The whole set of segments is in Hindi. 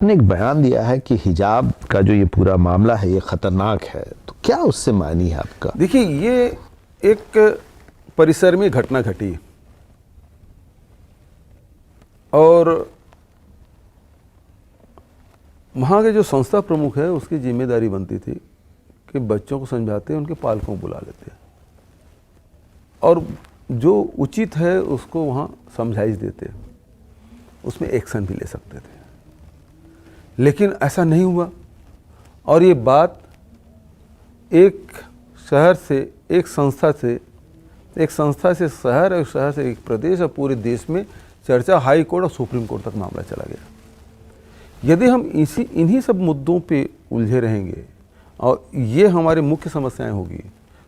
ने एक बयान दिया है कि हिजाब का जो ये पूरा मामला है ये खतरनाक है, तो क्या उससे मानी है आपका? देखिए, ये एक परिसर में घटना घटी और वहाँ के जो संस्था प्रमुख है उसकी जिम्मेदारी बनती थी कि बच्चों को समझाते उनके पालकों को बुला लेते और जो उचित है उसको वहाँ समझाइश देते, उसमें एक्शन भी ले सकते थे। लेकिन ऐसा नहीं हुआ और ये बात एक शहर से, एक संस्था से शहर और शहर से एक प्रदेश और पूरे देश में चर्चा हाई कोर्ट और सुप्रीम कोर्ट तक मामला चला गया। यदि हम इन्हीं सब मुद्दों पे उलझे रहेंगे और ये हमारी मुख्य समस्याएं होगी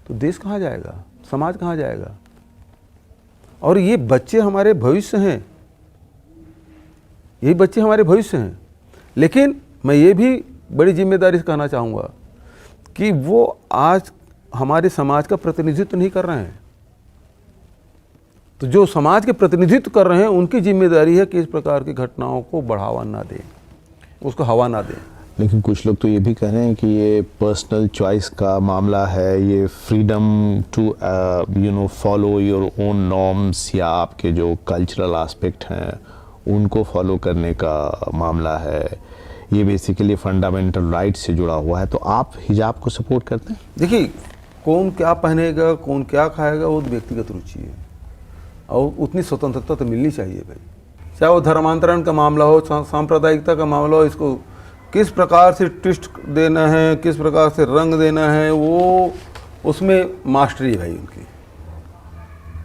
तो देश कहाँ जाएगा, समाज कहाँ जाएगा? और ये बच्चे हमारे भविष्य हैं, यही बच्चे हमारे भविष्य हैं। लेकिन मैं ये भी बड़ी जिम्मेदारी से कहना चाहूँगा कि वो आज हमारे समाज का प्रतिनिधित्व नहीं कर रहे हैं। तो जो समाज के प्रतिनिधित्व कर रहे हैं उनकी जिम्मेदारी है कि इस प्रकार की घटनाओं को बढ़ावा ना दें, उसको हवा ना दें। लेकिन कुछ लोग तो ये भी कह रहे हैं कि ये पर्सनल चॉइस का मामला है, ये freedom to follow your own norms या आपके जो कल्चरल एस्पेक्ट हैं उनको फॉलो करने का मामला है, ये बेसिकली फंडामेंटल राइट से जुड़ा हुआ है। तो आप हिजाब को सपोर्ट करते हैं? देखिए, कौन क्या पहनेगा, कौन क्या खाएगा, वो व्यक्तिगत रुचि है और उतनी स्वतंत्रता तो मिलनी चाहिए भाई। चाहे वो धर्मांतरण का मामला हो, सांप्रदायिकता का मामला हो, इसको किस प्रकार से ट्विस्ट देना है, किस प्रकार से रंग देना है, वो उसमें मास्टरी है भाई उनकी।